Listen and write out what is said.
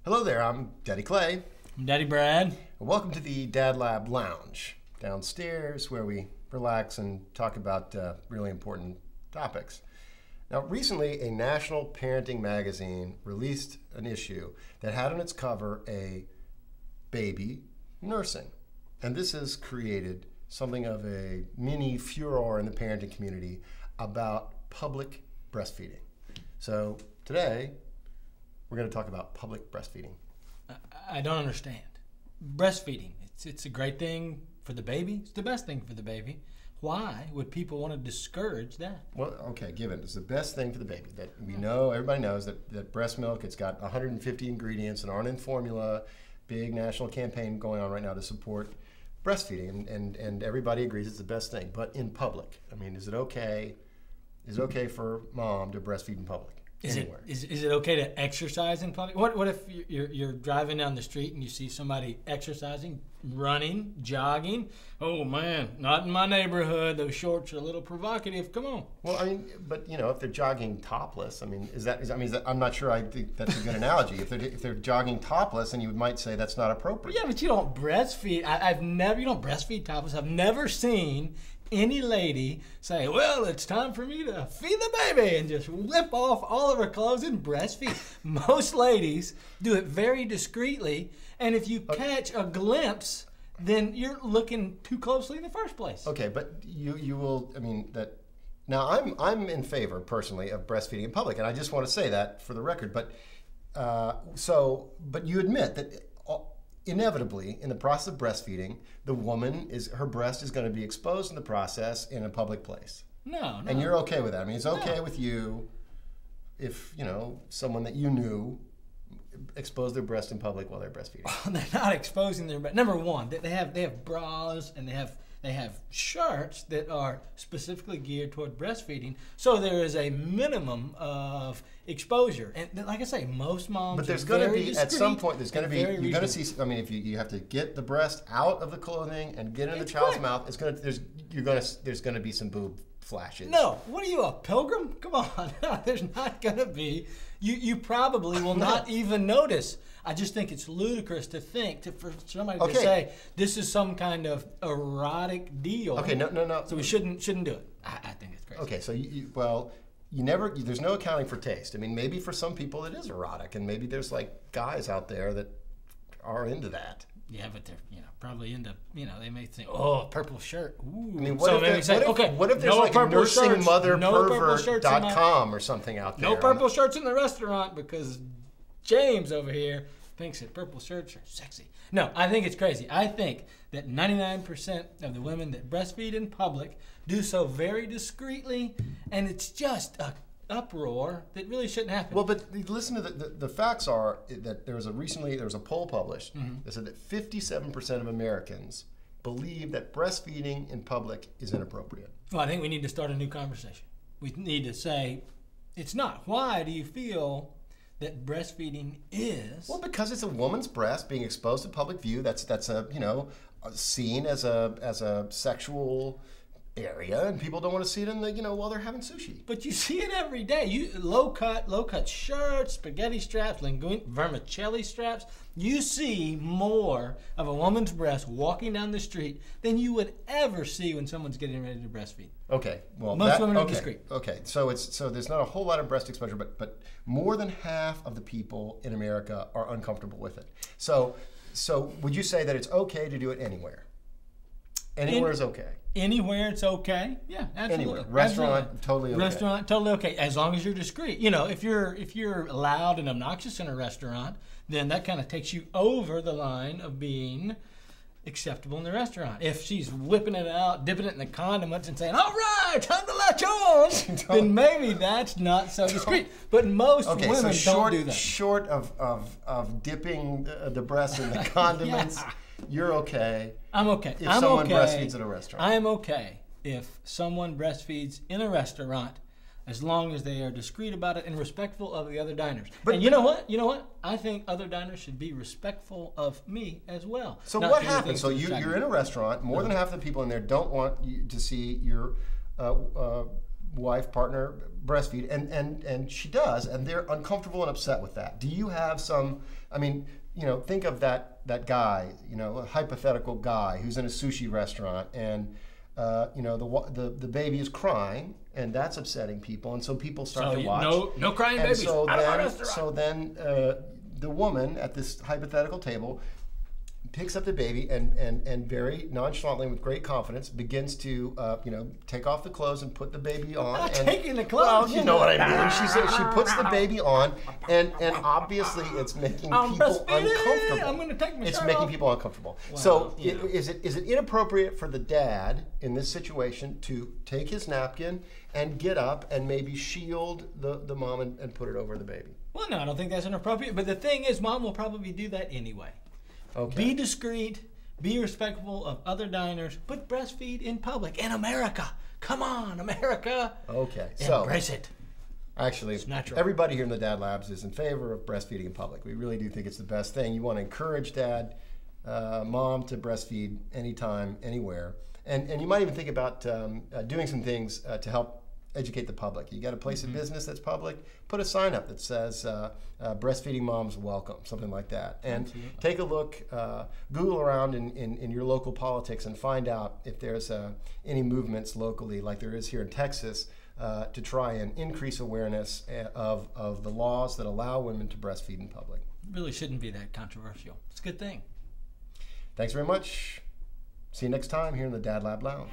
Hello there, I'm Daddy Clay. I'm Daddy Brad. Welcome to the DadLab Lounge, downstairs where we relax and talk about really important topics. Now, recently, a national parenting magazine released an issue that had on its cover a baby nursing. And this has created something of a mini furor in the parenting community about public breastfeeding. So today, we're going to talk about public breastfeeding. I don't understand. Breastfeeding, it's a great thing for the baby. It's the best thing for the baby. Why would people want to discourage that? Well, okay, given it's the best thing for the baby. That we know, everybody knows that breast milk, it's got 150 ingredients and aren't in formula. Big national campaign going on right now to support breastfeeding, and everybody agrees it's the best thing. But in public, I mean, is it okay for mom to breastfeed in public? Is it okay to exercise in public? What if you're driving down the street and you see somebody exercising, running, jogging? Oh man, not in my neighborhood. Those shorts are a little provocative. Come on. Well, I mean, but you know, if they're jogging topless, I mean, is that I'm not sure. I think that's a good analogy. If they're jogging topless, then you might say that's not appropriate. Yeah, but you don't breastfeed. You don't breastfeed topless. I've never seen any lady say, well, it's time for me to feed the baby, and just whip off all of her clothes and breastfeed. Most ladies do it very discreetly, and if you catch a glimpse, then you're looking too closely in the first place. Okay, but you will, I mean, that, now I'm in favor, personally, of breastfeeding in public, and I just want to say that for the record, but you admit that inevitably, in the process of breastfeeding, her breast is going to be exposed in the process in a public place. No. And you're okay with that. I mean, it's okay with you if, someone that you knew exposed their breast in public while they're breastfeeding. They're not exposing their breast. Number one, they have bras and they have shirts that are specifically geared toward breastfeeding, so there is a minimum of exposure. And like I say, most moms. But there's going to be at some point. There's going to be you're going to see. I mean, if you have to get the breast out of the clothing and get it in the child's mouth, there's going to be some boob flashes. No, what are you, a pilgrim? Come on, there's not going to be. You probably will not even notice. I just think it's ludicrous to think for somebody to say this is some kind of erotic deal. Okay, no. So we shouldn't do it. I think it's crazy. Okay, so there's no accounting for taste. I mean, maybe for some people it is erotic, and maybe there's like guys out there that are into that. Yeah, but they're probably into they may think, oh, purple shirt. Ooh. I mean, what if there's like nursingmotherpervert.com or something out there? No purple shirts in the restaurant because James over here thinks that purple shirts are sexy. No, I think it's crazy. I think that 99% of the women that breastfeed in public do so very discreetly, and it's just a uproar that really shouldn't happen. Well, but listen to the facts are that there was a poll published that said that 57% of Americans believe that breastfeeding in public is inappropriate. Well, I think we need to start a new conversation. We need to say it's not. Why do you feel that breastfeeding is? Well, because it's a woman's breast being exposed to public view. That's seen as a sexual area, and people don't want to see it in the while they're having sushi. But you see it every day. You low cut shirts, spaghetti straps, vermicelli straps. You see more of a woman's breast walking down the street than you would ever see when someone's getting ready to breastfeed. Okay, well, most women are discreet. Okay, so there's not a whole lot of breast exposure, but more than half of the people in America are uncomfortable with it. So would you say that it's okay to do it anywhere? Anywhere is okay. Anywhere it's okay. Yeah, absolutely. Anywhere. Restaurant, absolutely. totally okay. Restaurant, totally okay, as long as you're discreet. If you're loud and obnoxious in a restaurant, then that kind of takes you over the line of being acceptable in the restaurant. If she's whipping it out, dipping it in the condiments and saying, all right, time to latch on, then maybe that's not so discreet. But most women don't do that. Short of dipping the breast in the condiments, you're okay. I'm okay. If someone breastfeeds at a restaurant. I am okay if someone breastfeeds in a restaurant, as long as they are discreet about it and respectful of the other diners. And you know what? I think other diners should be respectful of me as well. So what happens? So you're in a restaurant. More than half of the people in there don't want you to see your wife, partner breastfeed, and she does, and they're uncomfortable and upset with that. Do you have some, I mean, you know, think of that guy, you know, a hypothetical guy who's in a sushi restaurant, and you know, the baby is crying, and that's upsetting people, and so people start to watch. No crying babies. So then the woman at this hypothetical table picks up the baby and very nonchalantly, with great confidence, begins to you know, take off the clothes and put the baby on. Not and, taking the clothes. Well, you know what I mean. She puts the baby on, and obviously it's making people uncomfortable. I'm going to take my It's shirt making off. people uncomfortable. Wow, So you know. is it inappropriate for the dad in this situation to take his napkin and get up and maybe shield the mom and put it over the baby? Well, no, I don't think that's inappropriate. But the thing is, mom will probably do that anyway. Okay. Be discreet. Be respectful of other diners. But breastfeed in public in America. Come on, America. Okay. So embrace it. actually, It's natural. everybody here in the DadLabs is in favor of breastfeeding in public. We really do think it's the best thing. You want to encourage dad, mom to breastfeed anytime, anywhere. And you might even think about doing some things to help educate the public. You got a place of business that's public, put a sign up that says breastfeeding moms welcome, something like that. And Absolutely. take a look, Google around in your local politics and find out if there's any movements locally, like there is here in Texas, to try and increase awareness of the laws that allow women to breastfeed in public. Really shouldn't be that controversial. It's a good thing. Thanks very much. See you next time here in the DadLab Lounge.